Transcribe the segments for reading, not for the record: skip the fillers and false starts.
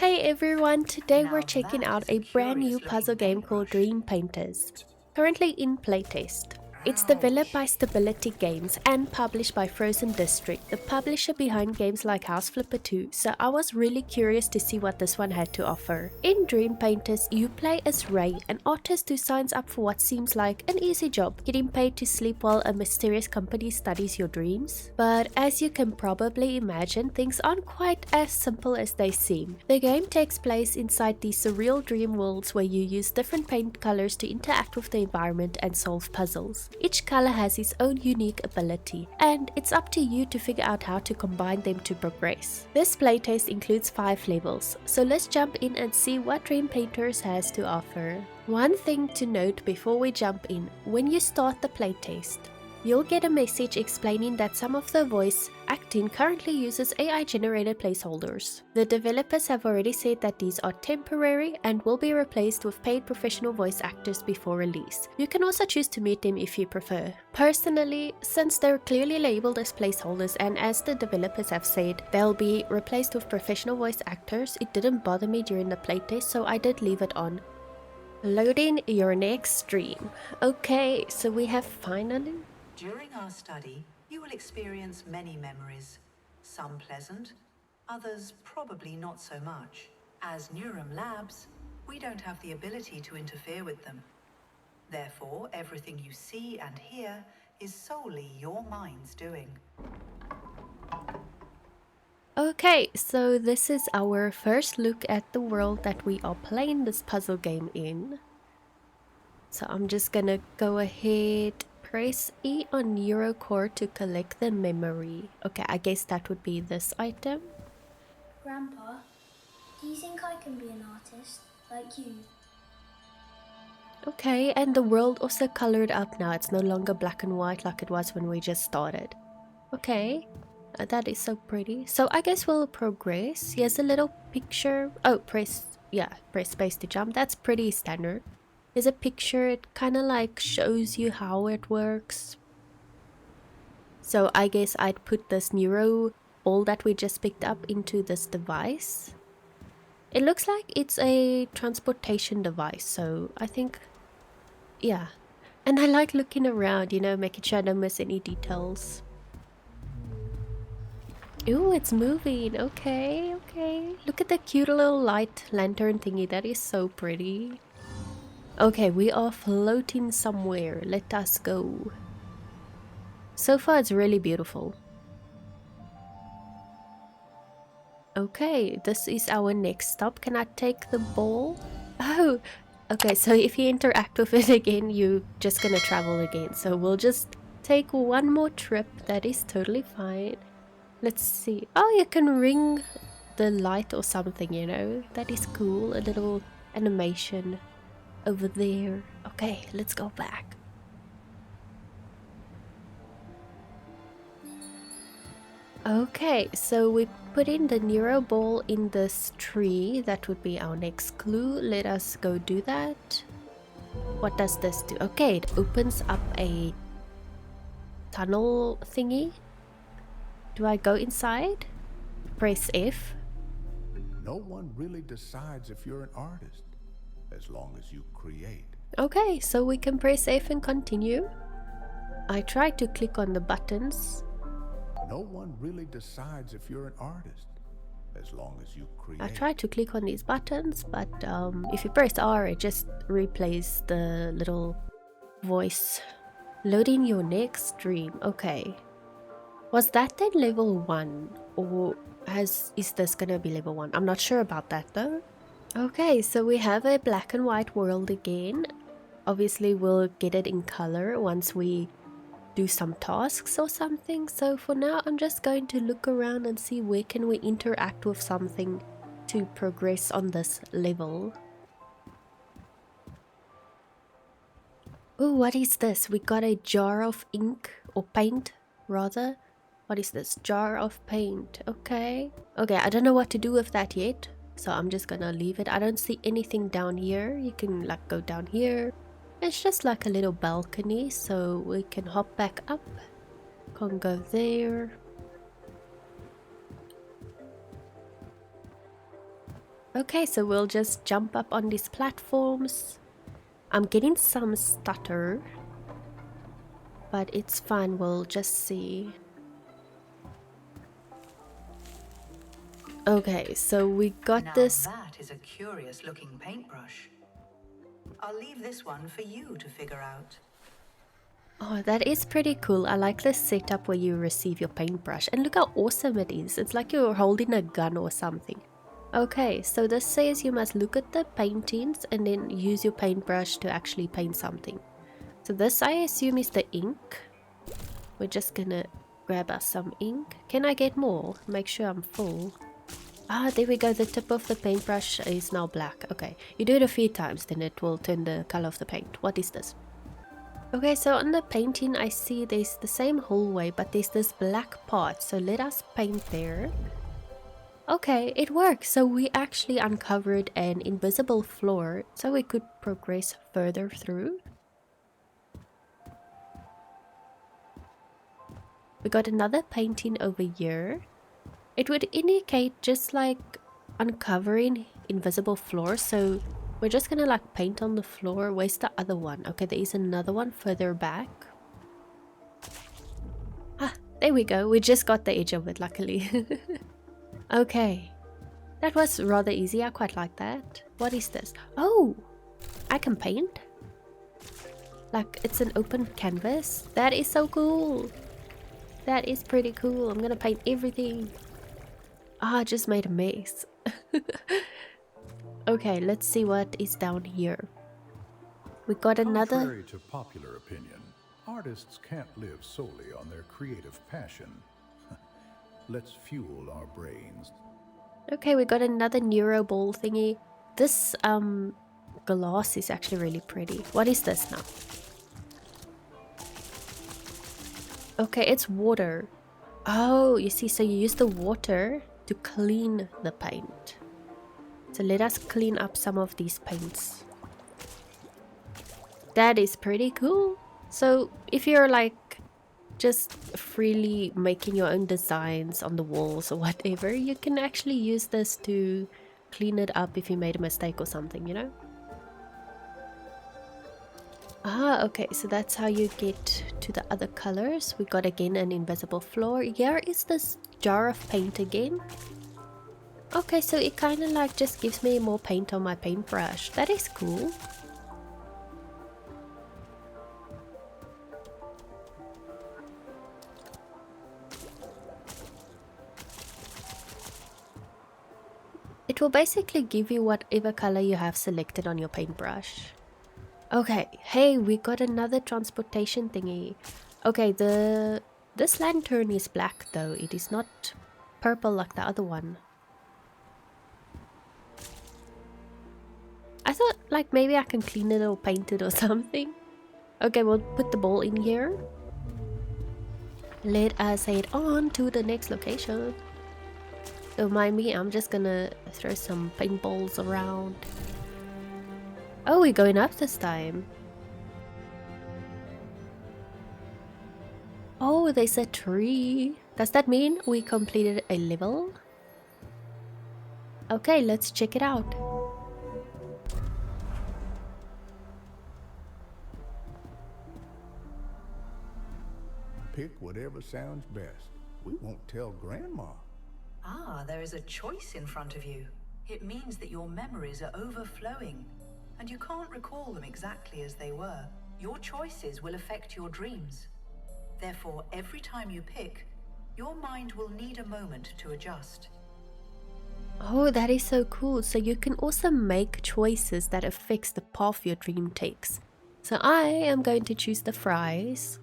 Hey everyone, today we're Now checking that out is a a brand new curious puzzle looking game called paintbrush. DreamPainters, currently in playtest. It's developed Ouch. by Stability Games and published by Frozen District, the publisher behind games like House Flipper 2, so I was really curious to see what this one had to offer. In Dream Painters, you play as Ray, an artist who signs up for what seems like an easy job, getting paid to sleep while a mysterious company studies your dreams. But as you can probably imagine, things aren't quite as simple as they seem. The game takes place inside these surreal dream worlds where you use different paint colors to interact with the environment and solve puzzles. Each color has its own unique ability, and it's up to you to figure out how to combine them to progress. This playtest includes 5 levels, so let's jump in and see what Dream Painters has to offer. One thing to note before we jump in, when you start the playtest, you'll get a message explaining that some of the voice acting currently uses AI-generated placeholders. The developers have already said that these are temporary and will be replaced with paid professional voice actors before release. You can also choose to mute them if you prefer. Personally, since they're clearly labeled as placeholders and as the developers have said they'll be replaced with professional voice actors, it didn't bother me during the playtest, so I did leave it on. Loading your next stream. Okay, so we have finally... During our study, you will experience many memories. Some pleasant, others probably not so much. As Neurum Labs, we don't have the ability to interfere with them. Therefore, everything you see and hear is solely your mind's doing. Okay, so this is our first look at the world that we are playing this puzzle game in. So I'm just gonna go ahead, press E on Neurocore to collect the memory. Okay, I guess that would be this item. Grandpa, do you think I can be an artist like you? Okay, and the world also colored up now. It's no longer black and white like it was when we just started. Okay, that is so pretty. So I guess we'll progress. Here's a little picture. Oh, press space to jump. That's pretty standard. There's a picture, it kind of like shows you how it works. So I guess I'd put this neuro ball that we just picked up into this device. It looks like it's a transportation device, so I think, yeah. And I like looking around, you know, making sure I don't miss any details. Ooh, it's moving. Okay, okay. Look at the cute little light lantern thingy. That is so pretty. Okay, we are floating somewhere. Let us go. So far, it's really beautiful. Okay, this is our next stop. Can I take the ball? Oh, okay, so if you interact with it again, you're just gonna travel again. So we'll just take one more trip. That is totally fine. Let's see. Oh, you can ring the light or something, you know. That is cool. A little animation over there. Okay, let's go back. Okay, so we put in the Neuro ball in this tree. That would be our next clue. Let us go do that. What does this do? Okay, it opens up a tunnel thingy. Do I go inside? Press F. No one really decides if you're an artist, as long as you create. Okay, so we can press F and continue. I tried to click on the buttons. No one really decides if you're an artist, as long as you create. I tried to click on these buttons, but if you press R, it just replays the little voice. Loading your next dream. Okay. Was that then level 1? Or is this gonna be level 1? I'm not sure about that though. Okay, so we have a black and white world again. Obviously, we'll get it in color once we do some tasks or something. So for now, I'm just going to look around and see where can we interact with something to progress on this level. Oh, what is this? We got a jar of ink or paint rather. What is this? Jar of paint. Okay. Okay, I don't know what to do with that yet. So I'm just gonna leave it. I don't see anything down here. You can like go down here. It's just like a little balcony, so we can hop back up. Can't go there. Okay, so we'll just jump up on these platforms. I'm getting some stutter, but it's fine, we'll just see. Okay, so we got Now this. that is a curious looking paintbrush. I'll leave this one for you to figure out. Oh, that is pretty cool. I like this setup where you receive your paintbrush. And look how awesome it is. It's like you're holding a gun or something. Okay, so this says you must look at the paintings and then use your paintbrush to actually paint something. So this, I assume, is the ink. We're just gonna grab us some ink. Can I get more? Make sure I'm full. Ah, there we go. The tip of the paintbrush is now black. Okay, you do it a few times, then it will turn the color of the paint. What is this? Okay, so on the painting, I see there's the same hallway, but there's this black part. So let us paint there. Okay, it works. So we actually uncovered an invisible floor, so we could progress further through. We got another painting over here. It would indicate just like uncovering invisible floors, so we're just gonna like paint on the floor. Where's the other one? Okay, there is another one further back. Ah, there we go. We just got the edge of it, luckily. Okay, that was rather easy. I quite like that. What is this? Oh, I can paint. Like it's an open canvas. That is so cool. That is pretty cool. I'm gonna paint everything. Ah, I just made a mess. Okay, let's see what is down here. We got another... Contrary to popular opinion, artists can't live solely on their creative passion. Let's fuel our brains. Okay, we got another neuro ball thingy. This glass is actually really pretty. What is this now? Okay, it's water. Oh, you see, so you use the water to clean the paint. So let us clean up some of these paints. That is pretty cool. So if you're like just freely making your own designs on the walls or whatever, you can actually use this to clean it up if you made a mistake or something, you know? Ah, okay, so that's how you get to the other colors. We got again an invisible floor. Here is this jar of paint again. Okay, so it kind of like just gives me more paint on my paintbrush. That is cool. It will basically give you whatever color you have selected on your paintbrush. Okay, hey, we got another transportation thingy. Okay, this lantern is black though. It is not purple like the other one. I thought like maybe I can clean it or paint it or something. Okay, we'll put the ball in here. Let us head on to the next location. Don't mind me, I'm just gonna throw some paintballs around. Oh, we're going up this time. Oh, there's a tree. Does that mean we completed a level? Okay, let's check it out. Pick whatever sounds best. We won't tell Grandma. Ah, there is a choice in front of you. It means that your memories are overflowing, and you can't recall them exactly as they were. Your choices will affect your dreams. Therefore, every time you pick, your mind will need a moment to adjust. Oh, that is so cool. So you can also make choices that affects the path your dream takes. So I am going to choose the fries.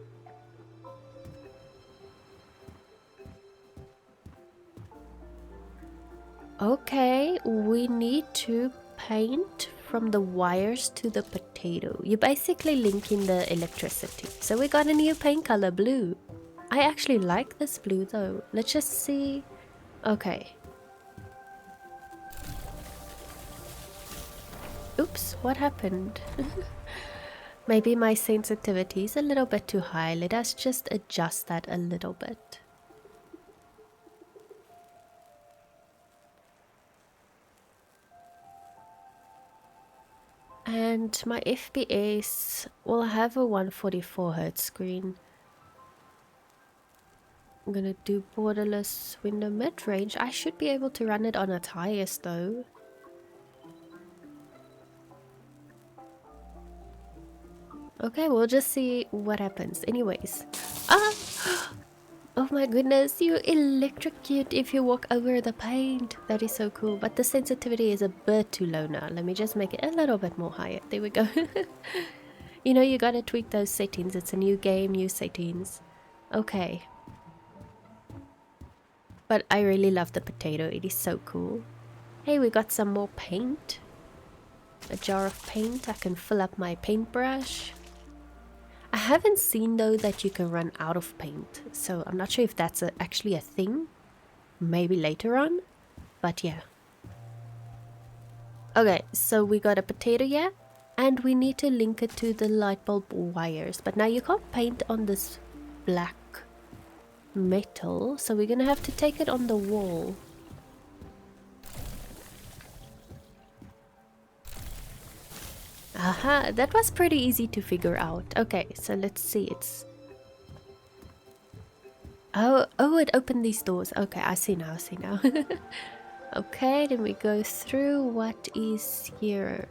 Okay, we need to paint from the wires to the potato. You're basically linking the electricity. So we got a new paint color, blue. I actually like this blue though. Let's just see. Okay. Oops, what happened? Maybe my sensitivity is a little bit too high. Let us just adjust that a little bit. And my FPS will have a 144Hz screen. I'm gonna do borderless window mid-range. I should be able to run it on its highest though. Okay, we'll just see what happens. Anyways. Ah! Oh my goodness, you electrocute if you walk over the paint. That is so cool. But the sensitivity is a bit too low now. Let me just make it a little bit more higher. There we go. You know, you gotta tweak those settings. It's a new game, new settings. Okay. But I really love the potato. It is so cool. Hey, we got some more paint. A jar of paint. I can fill up my paintbrush. I haven't seen though that you can run out of paint, so I'm not sure if that's actually a thing. Maybe later on, but yeah. Okay, so we got a potato here, and we need to link it to the light bulb wires. But now you can't paint on this black metal, so we're gonna have to take it on the wall. Aha, that was pretty easy to figure out. Okay, so let's see. It's... Oh, it opened these doors. Okay, I see now, Okay, then we go through. What is here?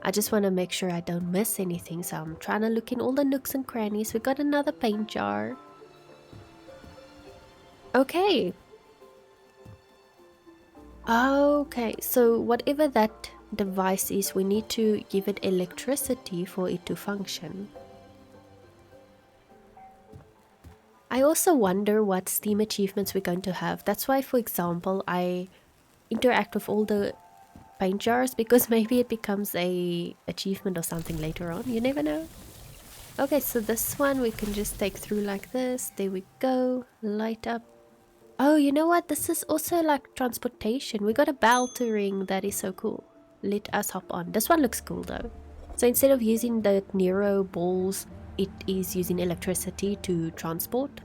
I just want to make sure I don't miss anything, so I'm trying to look in all the nooks and crannies. We got another paint jar. Okay. Okay, so whatever that device is, we need to give it electricity for it to function. I also wonder what Steam achievements we're going to have. That's why, for example, I interact with all the paint jars, because maybe it becomes a achievement or something later on. You never know. Okay, so this one we can just take through like this. There we go. Light up. Oh, you know what? This is also like transportation. We got a bell to ring. That is so cool. Let us hop on. This one looks cool though. So instead of using the Nero balls, it is using electricity to transport.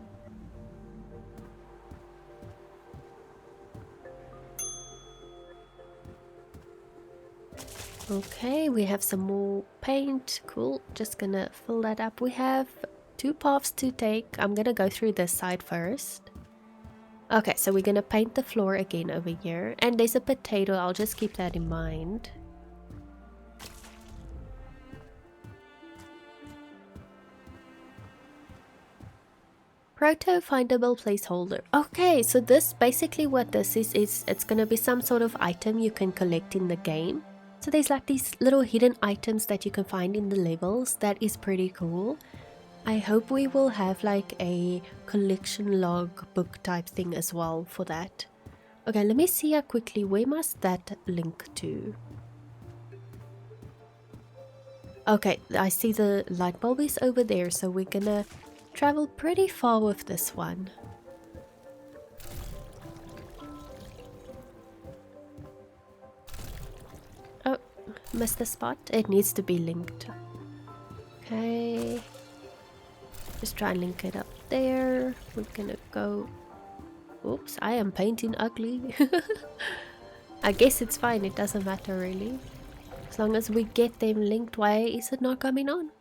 Okay, we have some more paint. Cool. Just gonna fill that up. We have 2 paths to take. I'm gonna go through this side first. Okay, so we're gonna paint the floor again over here. And there's a potato. I'll just keep that in mind. Proto findable placeholder. Okay, so this basically what this is it's gonna be some sort of item you can collect in the game. So there's like these little hidden items that you can find in the levels. That is pretty cool. I hope we will have like a collection log book type thing as well for that. Okay, let me see how quickly, where must that link to? Okay, I see the light bulb is over there, so we're gonna travel pretty far with this one. Oh, missed the spot. It needs to be linked. Okay. Just try and link it up there. We're gonna go... Oops, I am painting ugly. I guess it's fine, it doesn't matter really. As long as we get them linked, why is it not coming on?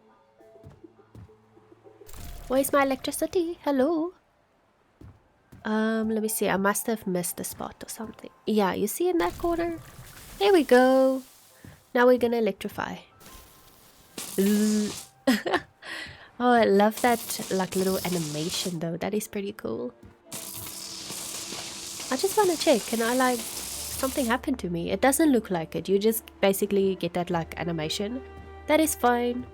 Where's my electricity? Hello? Let me see. I must have missed a spot or something. Yeah, you see in that corner? There we go. Now we're gonna electrify. Oh, I love that like little animation though. That is pretty cool. I just want to check. Can I like... Something happened to me. It doesn't look like it. You just basically get that like animation. That is fine.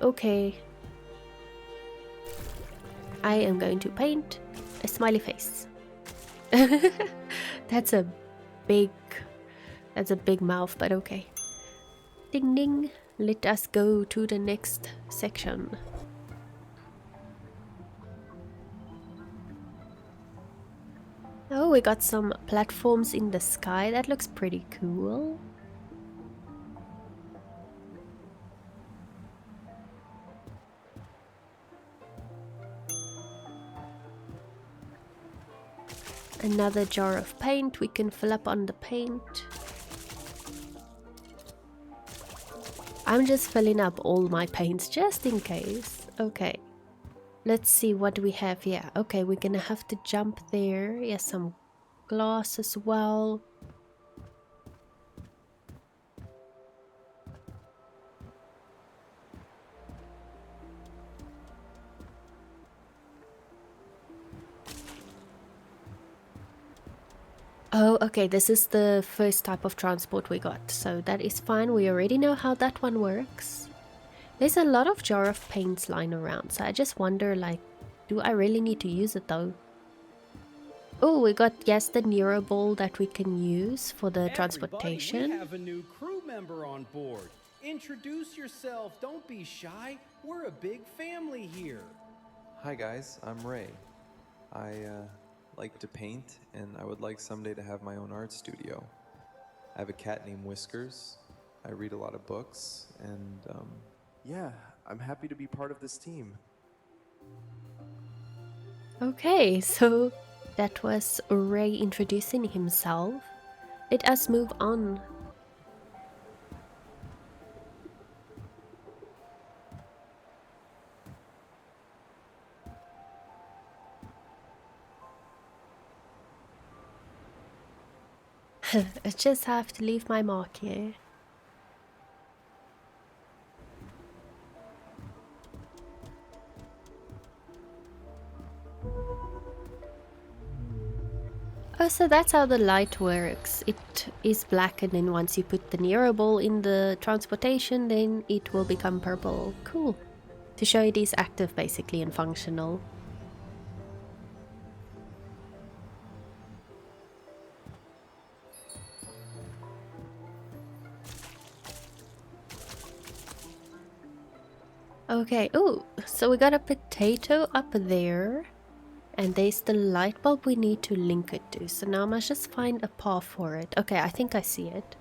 Okay. I am going to paint a smiley face. That's a big mouth, but okay. Ding ding. Let us go to the next section. Oh, we got some platforms in the sky. That looks pretty cool. Another jar of paint. We can fill up on the paint. I'm just filling up all my paints just in case. Okay. Let's see what we have here. Okay, we're gonna have to jump there. Yes, some glass as well. Oh, okay, this is the first type of transport we got, so that is fine. We already know how that one works. There's a lot of jar of paints lying around, so I just wonder, like, do I really need to use it though? Oh, we got, yes, the Nero ball that we can use for the transportation. Everybody, we have a new crew member on board. Introduce yourself, don't be shy. We're a big family here. Hi guys, I'm Ray. I like to paint, and I would like someday to have my own art studio. I have a cat named Whiskers. I read a lot of books, and yeah, I'm happy to be part of this team. Okay, so that was Ray introducing himself. Let us move on. I just have to leave my mark here. Oh, so that's how the light works. It is black, and then once you put the Nero ball in the transportation, then it will become purple. Cool. To show it is active basically and functional. Okay, oh, so we got a potato up there. And there's the light bulb we need to link it to. So now I must just find a path for it. Okay, I think I see it.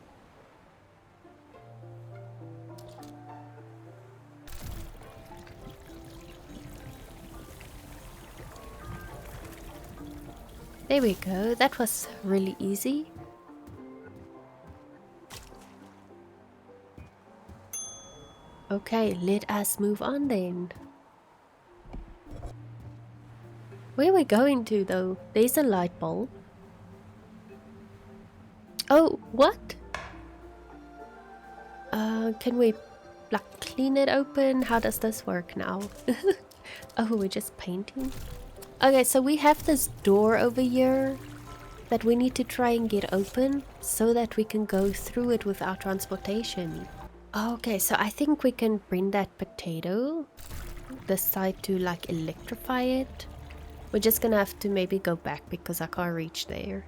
There we go. That was really easy. Okay, let us move on then. Where are we going to though? There's a light bulb. Oh, what? Can we like clean it open? How does this work now? Oh, we're just painting. Okay, so we have this door over here that we need to try and get open so that we can go through it with our transportation. Okay, so I think we can bring that potato this side to like electrify it. We're just gonna have to maybe go back because I can't reach there.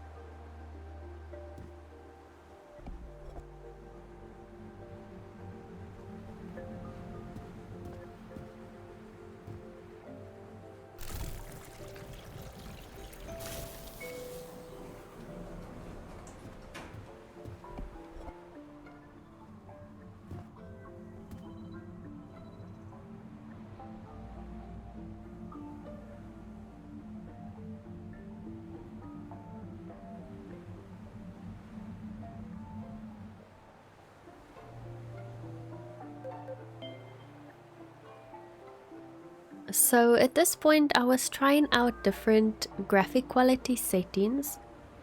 So at this point I was trying out different graphic quality settings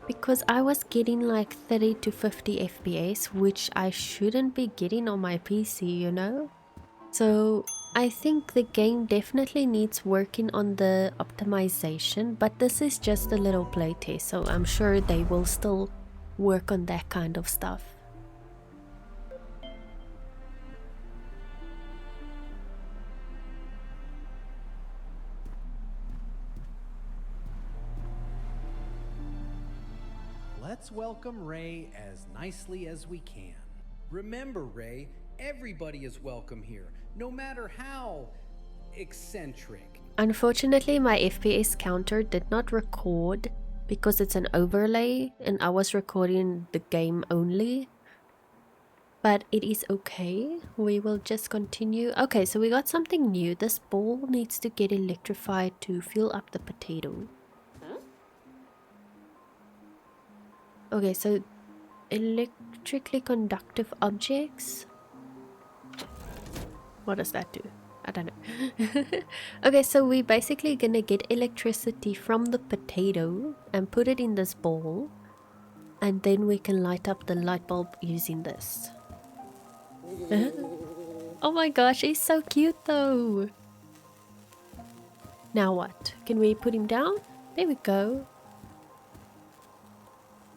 because I was getting like 30 to 50 FPS, which I shouldn't be getting on my PC, you know? So I think the game definitely needs working on the optimization, but this is just a little playtest, so I'm sure they will still work on that kind of stuff. Let's welcome Ray as nicely as we can. Remember, Ray, everybody is welcome here, no matter how eccentric. Unfortunately, my FPS counter did not record because it's an overlay and I was recording the game only. But it is okay. We will just continue. Okay, so we got something new. This ball needs to get electrified to fill up the potato. Okay, so electrically conductive objects. What does that do? I don't know. Okay, so we basically gonna get electricity from the potato and put it in this ball, and then we can light up the light bulb using this. Oh my gosh, he's so cute though. Now what? Can we put him down? There we go.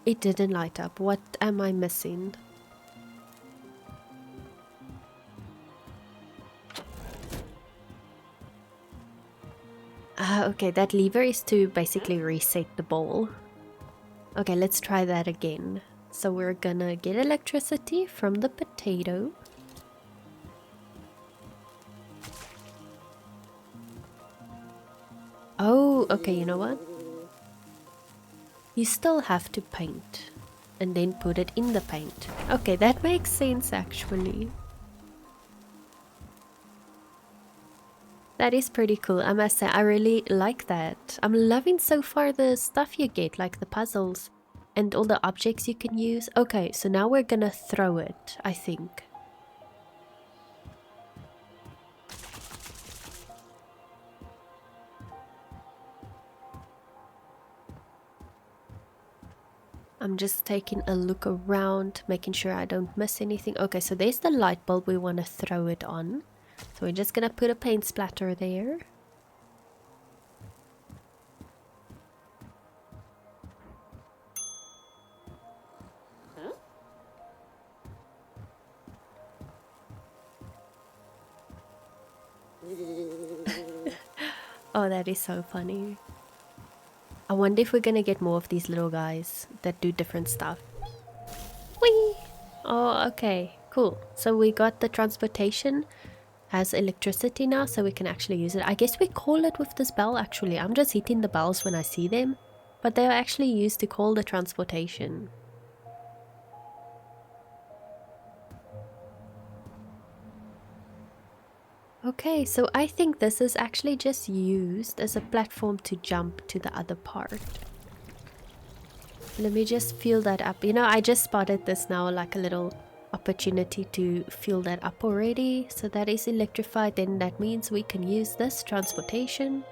It didn't light up. What am I missing? Okay, that lever is to basically reset the ball. Okay, let's try that again. So we're gonna get electricity from the potato. Oh, okay, you know what? You still have to paint and then put it in the paint. Okay, that makes sense actually. That is pretty cool, I must say. I really like that. I'm loving so far the stuff you get, like the puzzles and all the objects you can use. Okay, so now we're gonna throw it, I think. I'm just taking a look around, making sure I don't miss anything. Okay, so there's the light bulb we want to throw it on. So we're just gonna put a paint splatter there. Oh, that is so funny. I wonder if we're gonna get more of these little guys that do different stuff. Whee! Oh, okay, cool. So we got the transportation has electricity now, so we can actually use it. I guess we call it with this bell actually. I'm just hitting the bells when I see them, but they are actually used to call the transportation. Okay, so I think this is actually just used as a platform to jump to the other part. Let me just fill that up. You know, I just spotted this now, like a little opportunity to fill that up already. So that is electrified, then that means we can use this transportation.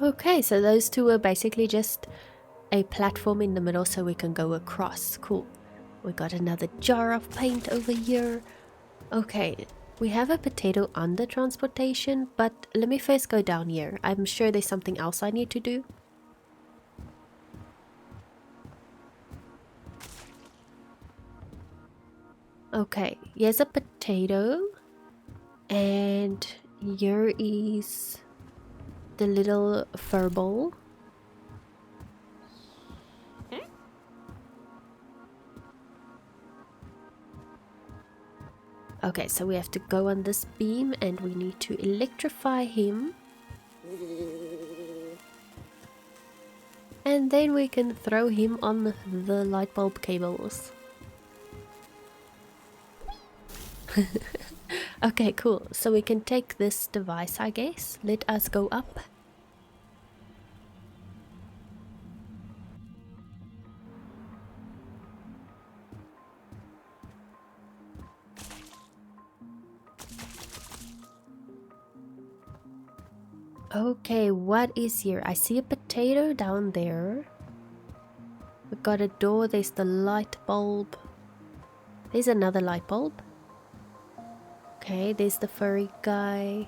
Okay, so those two were basically just a platform in the middle so we can go across. Cool. We got another jar of paint over here. Okay, we have a potato on the transportation, but let me first go down here. I'm sure there's something else I need to do. Okay, here's a potato, and here is the little fur ball. Okay, so we have to go on this beam and we need to electrify him. And then we can throw him on the light bulb cables. Okay, cool. So we can take this device, I guess. Let us go up. Okay, what is here? I see a potato down there. We've got a door, there's the light bulb. There's another light bulb. Okay, there's the furry guy.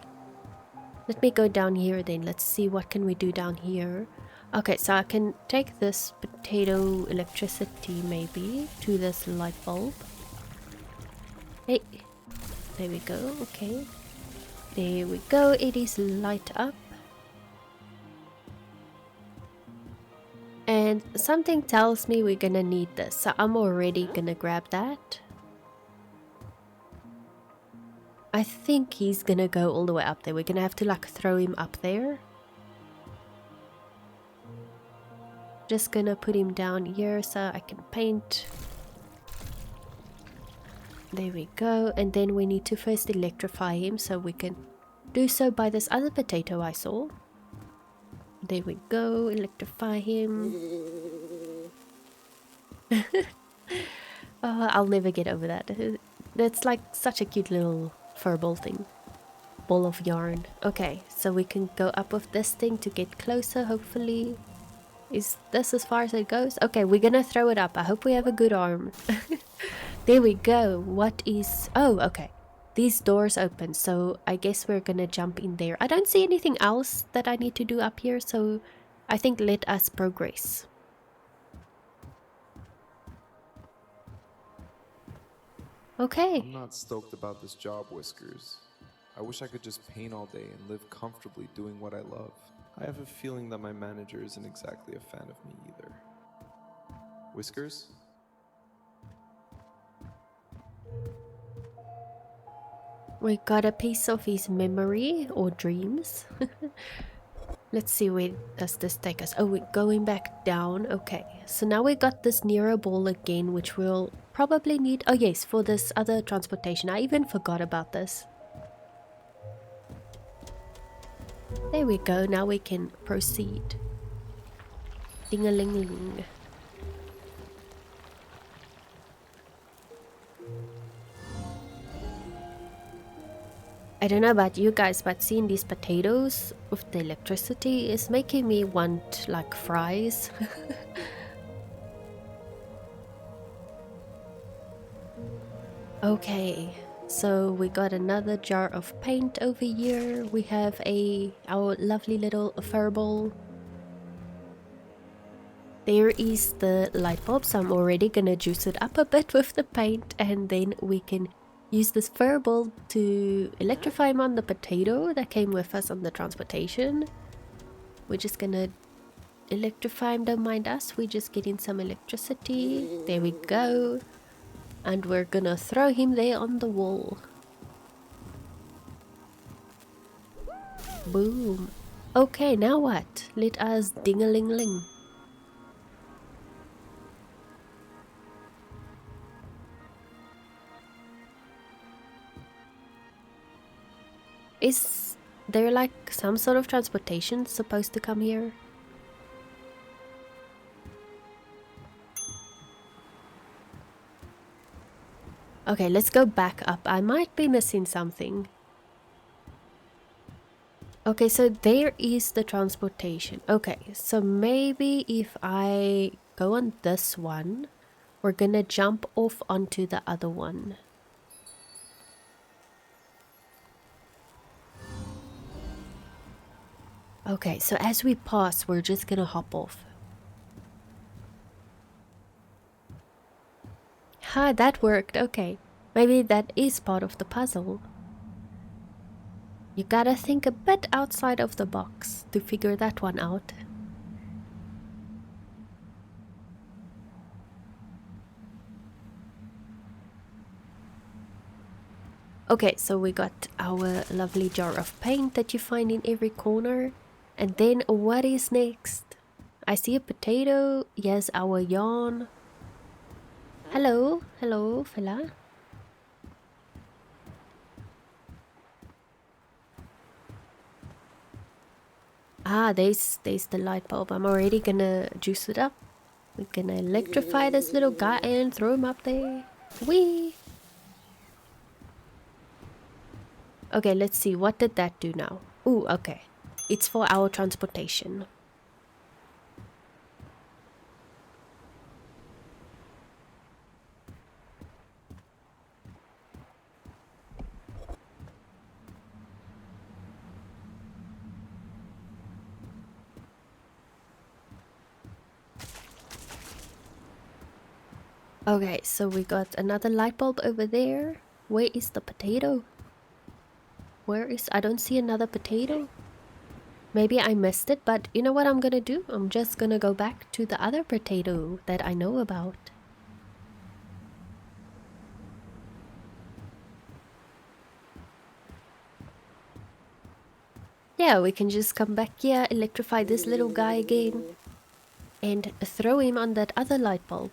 Let me go down here then. Let's see what can we do down here. Okay, so I can take this potato electricity maybe to this light bulb. Hey, there we go. Okay, there we go. It is light up. And something tells me we're gonna need this, so I'm already gonna grab that. I think he's gonna go all the way up there. We're gonna have to like throw him up there. Just gonna put him down here so I can paint. There we go. And then we need to first electrify him, so we can do so by this other potato I saw. There we go, electrify him. I'll never get over that. That's like such a cute little furball thing. Ball of yarn. Okay, so we can go up with this thing to get closer, hopefully. Is this as far as it goes? Okay, we're gonna throw it up. I hope we have a good arm. There we go. What is... Oh, okay. These doors open, so I guess we're gonna jump in there. I don't see anything else that I need to do up here, so I think let us progress. Okay. I'm not stoked about this job, Whiskers. I wish I could just paint all day and live comfortably doing what I love. I have a feeling that my manager isn't exactly a fan of me either. Whiskers? We got a piece of his memory or dreams. Let's see, where does this take us? Oh, we're going back down. Okay, so now we got this Nero ball again, which we'll probably need. Oh yes, for this other transportation. I even forgot about this. There we go. Now we can proceed. Ding-a-ling-ling. I don't know about you guys, but seeing these potatoes with the electricity is making me want like fries. Okay, so we got another jar of paint over here. We have our lovely little furball. There is the light bulb, so I'm already gonna juice it up a bit with the paint, and then we can use this furball to electrify him on the potato that came with us on the transportation. We're just gonna electrify him, don't mind us. We're just getting some electricity. There we go. And we're gonna throw him there on the wall. Boom. Okay, now what? Let us ding-a-ling-ling. Is there like some sort of transportation supposed to come here? Okay, let's go back up. I might be missing something. Okay, so there is the transportation. Okay, so maybe if I go on this one, we're gonna jump off onto the other one. Okay, so as we pass, we're just gonna hop off. Ha, that worked. Okay, maybe that is part of the puzzle. You gotta think a bit outside of the box to figure that one out. Okay, so we got our lovely jar of paint that you find in every corner. And then what is next? I see a potato. Yes, our yarn. Hello, hello, fella. Ah, there's the light bulb. I'm already gonna juice it up. We're gonna electrify this little guy and throw him up there. Whee! Okay, let's see. What did that do now? Ooh, okay. It's for our transportation. Okay, so we got another light bulb over there. Where is the potato? Where is... I don't see another potato. Maybe I missed it, but you know what I'm gonna do? I'm just gonna go back to the other potato that I know about. Yeah, we can just come back here, electrify this little guy again, and throw him on that other light bulb.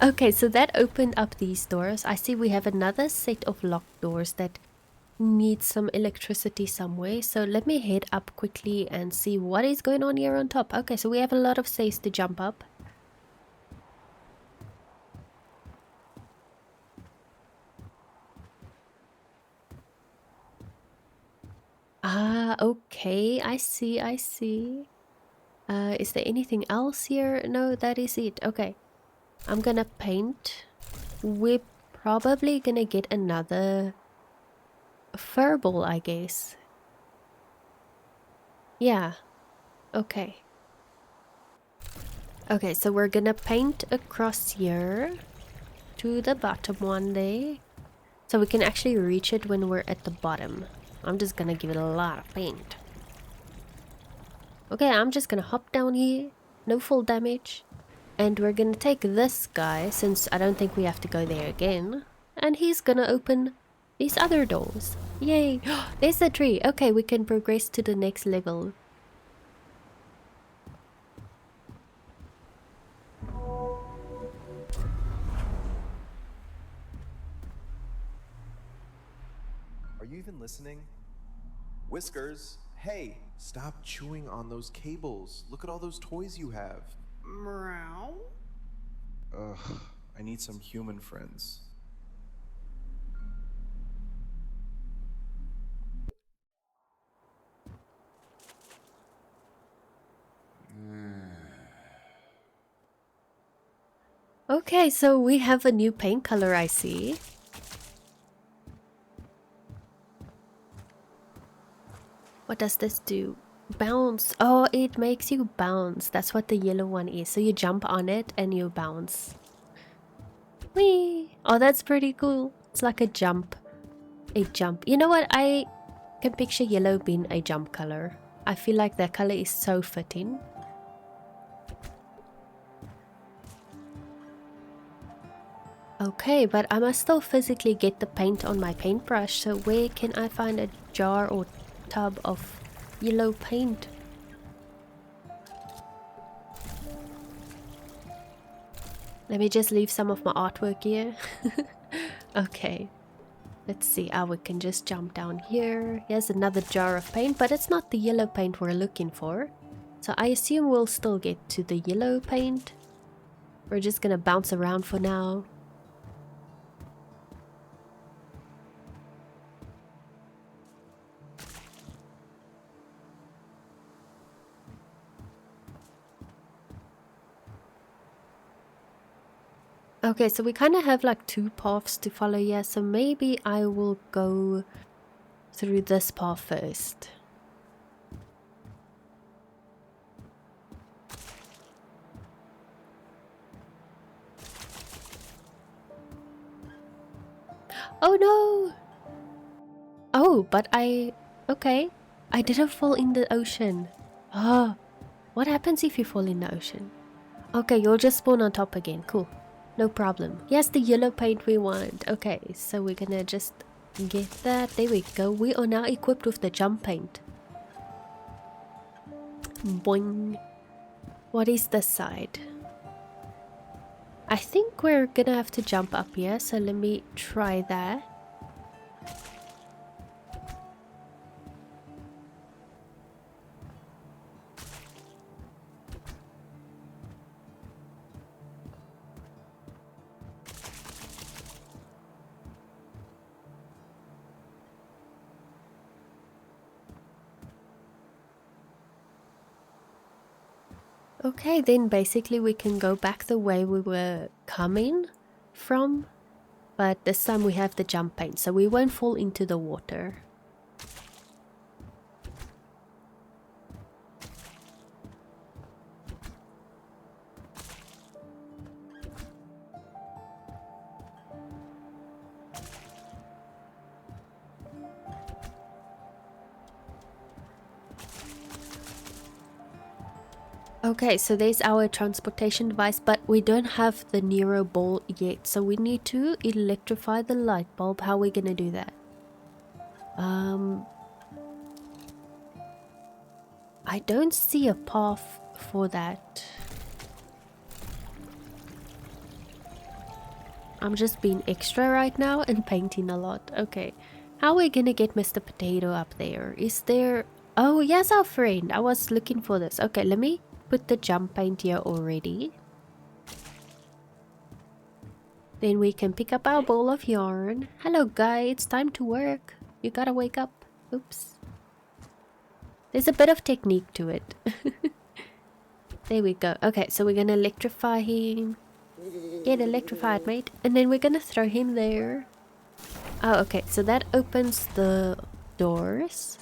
Okay, so that opened up these doors. I see we have another set of locked doors that need some electricity somewhere. So let me head up quickly and see what is going on here on top. Okay, so we have a lot of stairs to jump up. Ah, okay, I see, I see. Is there anything else here? No, that is it. Okay, I'm gonna paint. We're probably gonna get another furball, I guess. Yeah, okay. Okay, so we're gonna paint across here to the bottom one there. So we can actually reach it when we're at the bottom. I'm just gonna give it a lot of paint. Okay, I'm just gonna hop down here. No full damage. And we're gonna take this guy, since I don't think we have to go there again. And he's gonna open these other doors. Yay! There's the tree. Okay, we can progress to the next level. Are you even listening? Whiskers, hey, stop chewing on those cables. Look at all those toys you have. Meow. Ugh, I need some human friends. Okay, so we have a new paint color, I see. What does this do? Bounce. Oh, it makes you bounce. That's what the yellow one is. So you jump on it and you bounce. Whee! Oh, that's pretty cool. It's like a jump. A jump. You know what? I can picture yellow being a jump color. I feel like that color is so fitting. Okay, but I must still physically get the paint on my paintbrush. So where can I find a jar or tub of yellow paint? Let me just leave some of my artwork here. Okay. Let's see. Ah, we can just jump down here. Here's another jar of paint, but it's not the yellow paint we're looking for. So I assume we'll still get to the yellow paint. We're just gonna bounce around for now. Okay, so we kind of have like two paths to follow here, so maybe I will go through this path first. Oh no! Oh, but okay. I didn't fall in the ocean. Oh, what happens if you fall in the ocean? Okay, you'll just spawn on top again. Cool. No problem. Yes, the yellow paint we want. Okay, so we're gonna just get that. There we go. We are now equipped with the jump paint. Boing. What is this side? I think we're gonna have to jump up here, so let me try that. Okay, then basically we can go back the way we were coming from, but this time we have the jump paint, so we won't fall into the water. Okay, so there's our transportation device, but we don't have the Nero ball yet, so we need to electrify the light bulb. How are we gonna do that? I don't see a path for that. I'm just being extra right now and painting a lot. Okay. How are we gonna get Mr. Potato up there? Is there... Oh, yes, our friend. I was looking for this. Okay, let me put the jump paint here already. Then we can pick up our ball of yarn. Hello, guy. It's time to work. You gotta wake up. Oops. There's a bit of technique to it. There we go. Okay, so we're gonna electrify him. Get electrified, mate. And then we're gonna throw him there. Oh, okay. So that opens the doors.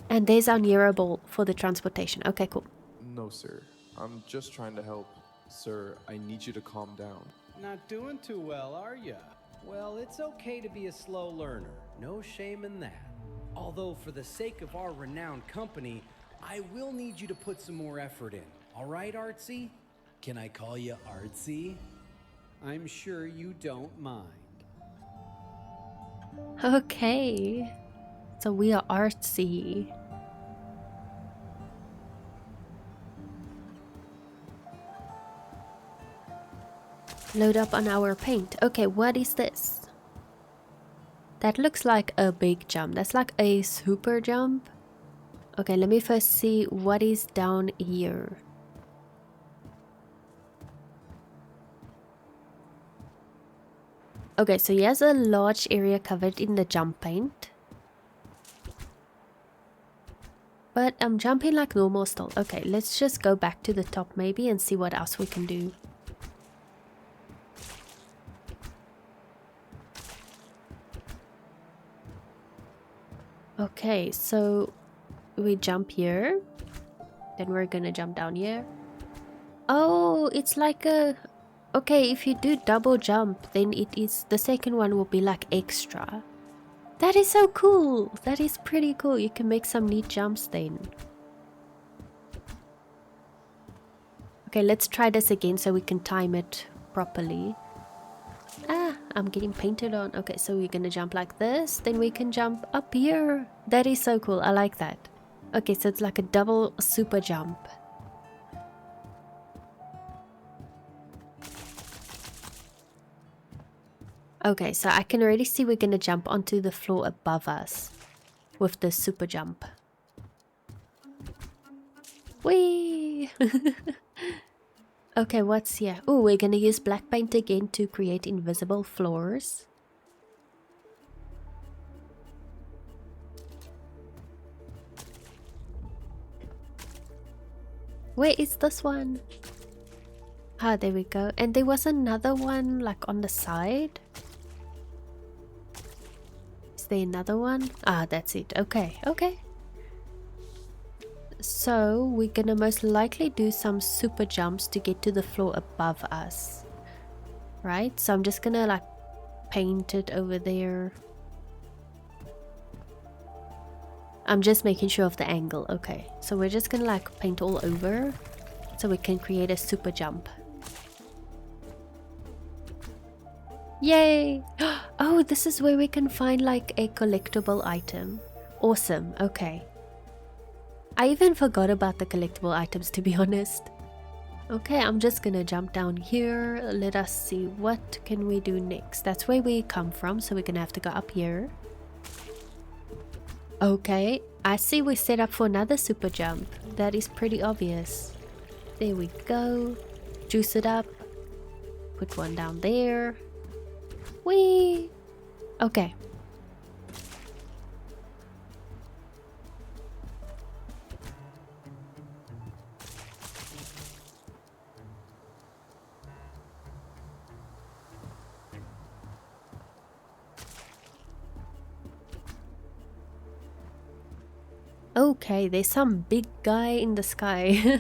And there's our Nero ball for the transportation. Okay, cool. No, sir. I'm just trying to help. Sir, I need you to calm down. Not doing too well, are ya? Well, it's okay to be a slow learner. No shame in that. Although, for the sake of our renowned company, I will need you to put some more effort in. All right, Artsy? Can I call you Artsy? I'm sure you don't mind. Okay. So we are artsy. Load up on our paint. Okay, what is this? That looks like a big jump. That's like a super jump. Okay, let me first see what is down here. Okay, so he has a large area covered in the jump paint. But I'm jumping like normal still. Okay, let's just go back to the top maybe and see what else we can do. Okay, so we jump here. Then we're gonna jump down here. Oh, it's like a... Okay, if you do double jump, then it is... The second one will be like extra. That is so cool! That is pretty cool. You can make some neat jumps then. Okay, let's try this again so we can time it properly. Ah, I'm getting painted on. Okay, so we're gonna jump like this. Then we can jump up here. That is so cool. I like that. Okay, so it's like a double super jump. Okay, so I can already see we're gonna jump onto the floor above us with the super jump. Whee! Okay, what's here? Oh, we're gonna use black paint again to create invisible floors. Where is this one? Ah, there we go. And there was another one like on the side. Is there another one? Ah, that's it. Okay, okay. So we're gonna most likely do some super jumps to get to the floor above us. Right? So I'm just gonna like paint it over there. I'm just making sure of the angle. Okay, so we're just gonna like paint all over so we can create a super jump. Yay! Oh, this is where we can find like a collectible item. Awesome. Okay. I even forgot about the collectible items, to be honest. Okay, I'm just gonna jump down here. Let us see, what can we do next? That's where we come from, so we're gonna have to go up here. Okay, I see we set up for another super jump. That is pretty obvious. There we go. Juice it up. Put one down there. Whee! Okay. Okay, there's some big guy in the sky.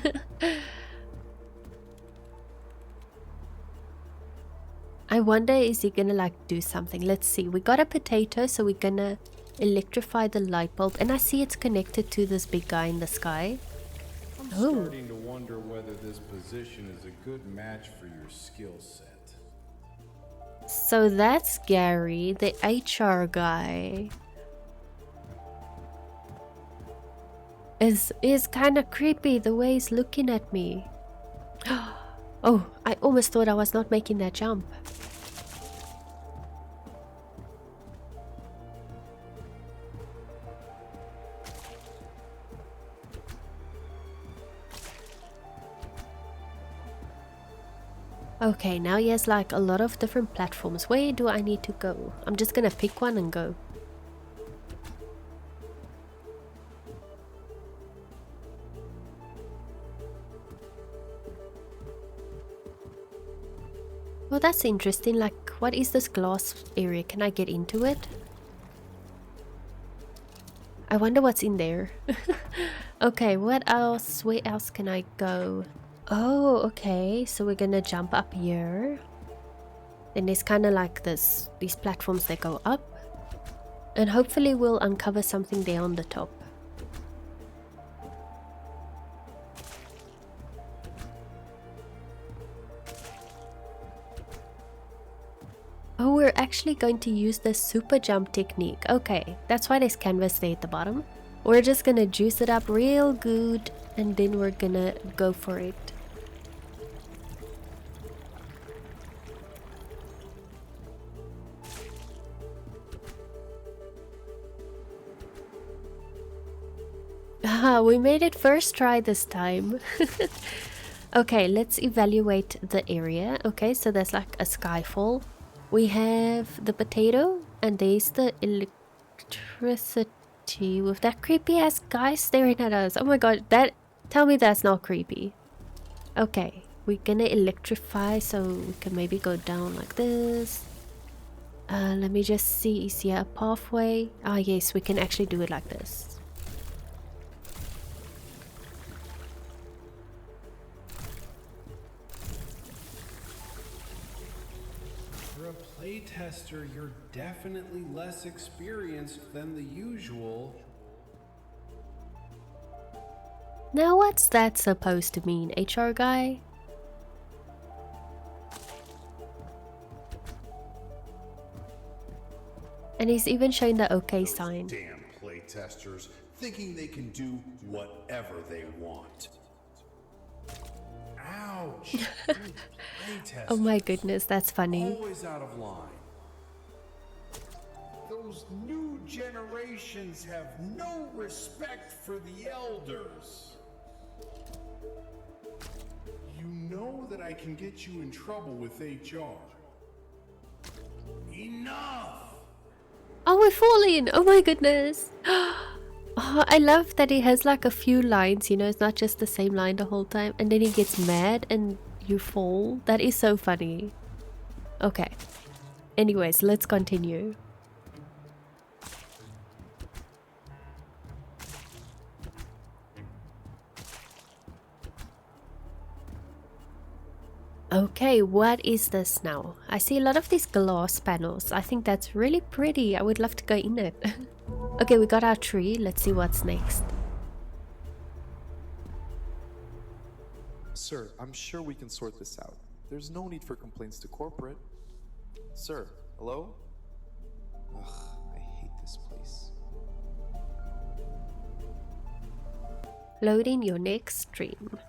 I wonder, is he gonna like do something? Let's see. We got a potato, so we're gonna electrify the light bulb. And I see it's connected to this big guy in the sky. I'm starting to wonder whether this position is a good match for your skill set. So that's Gary, the HR guy. Is kind of creepy the way he's looking at me. Oh, I almost thought I was not making that jump. Okay, now he has like a lot of different platforms. Where do I need to go? I'm just gonna pick one and go. Well, that's interesting. Like, what is this glass area? Can I get into it? I wonder what's in there. Okay, what else? Where else can I go? Oh, okay. So we're gonna jump up here. Then there's kind of like these platforms that go up. And hopefully we'll uncover something there on the top. Oh, we're actually going to use the super jump technique. Okay, that's why there's canvas there at the bottom. We're just gonna juice it up real good and then we're gonna go for it. Ah, we made it first try this time. Okay, let's evaluate the area. Okay, so there's like a skyfall. We have the potato and there's the electricity with that creepy ass guy staring at us. Oh my god, tell me that's not creepy. Okay, we're gonna electrify so we can maybe go down like this. Let me just see, is here a pathway? Ah yes, we can actually do it like this. For a playtester, you're definitely less experienced than the usual. Now what's that supposed to mean, HR guy? And he's even showing the OK sign. Damn playtesters thinking they can do whatever they want. Ouch! Oh my goodness, that's funny. Always out of line. Those new generations have no respect for the elders. You know that I can get you in trouble with HR. Enough! Oh, we're falling! Oh my goodness! Oh, I love that he has like a few lines, you know, it's not just the same line the whole time. And then he gets mad and you fall. That is so funny. Okay. Anyways, let's continue. Okay, what is this now? I see a lot of these glass panels. I think that's really pretty. I would love to go in it. Okay, we got our tree. Let's see what's next. Sir, I'm sure we can sort this out. There's no need for complaints to corporate. Sir, hello? Ugh, I hate this place. Loading your next stream.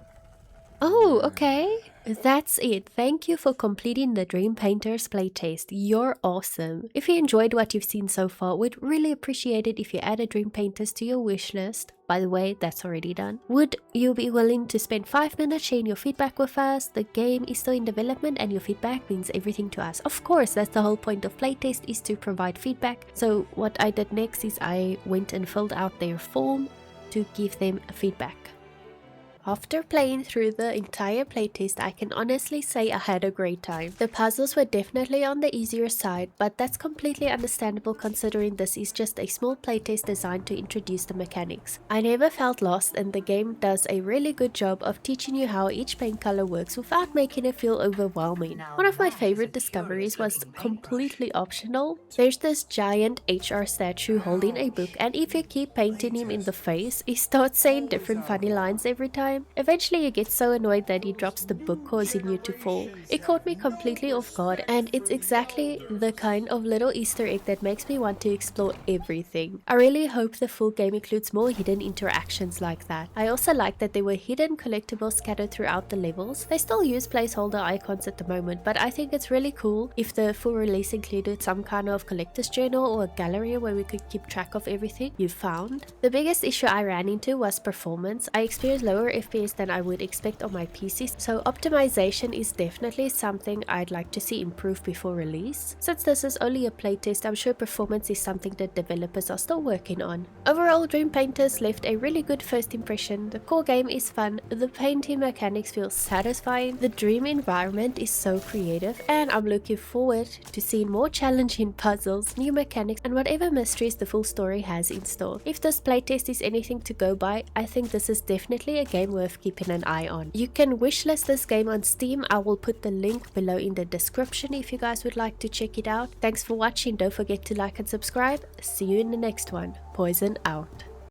Oh, okay. That's it. Thank you for completing the DreamPainters Playtest. You're awesome. If you enjoyed what you've seen so far, we'd really appreciate it if you added DreamPainters to your wishlist. By the way, that's already done. Would you be willing to spend 5 minutes sharing your feedback with us? The game is still in development and your feedback means everything to us. Of course, that's the whole point of Playtest, is to provide feedback. So what I did next is I went and filled out their form to give them feedback. After playing through the entire playtest, I can honestly say I had a great time. The puzzles were definitely on the easier side, but that's completely understandable considering this is just a small playtest designed to introduce the mechanics. I never felt lost and the game does a really good job of teaching you how each paint color works without making it feel overwhelming. One of my favorite discoveries was completely optional. There's this giant HR statue holding a book, and if you keep painting him in the face, he starts saying different funny lines every time. Eventually you get so annoyed that he drops the book, causing you to fall. It caught me completely off guard, and it's exactly the kind of little Easter egg that makes me want to explore everything. I really hope the full game includes more hidden interactions like that. I also like that there were hidden collectibles scattered throughout the levels. They still use placeholder icons at the moment, but I think it's really cool if the full release included some kind of collector's journal or a gallery where we could keep track of everything you found. The biggest issue I ran into was performance. I experienced lower FPS than I would expect on my PC, so optimization is definitely something I'd like to see improve before release. Since this is only a playtest, I'm sure performance is something that developers are still working on. Overall, DreamPainters left a really good first impression. The core game is fun, the painting mechanics feel satisfying, the dream environment is so creative, and I'm looking forward to seeing more challenging puzzles, new mechanics, and whatever mysteries the full story has in store. If this playtest is anything to go by, I think this is definitely a game worth keeping an eye on. You can wishlist this game on Steam. I will put the link below in the description if you guys would like to check it out. Thanks for watching. Don't forget to like and subscribe. See you in the next one. Poison out.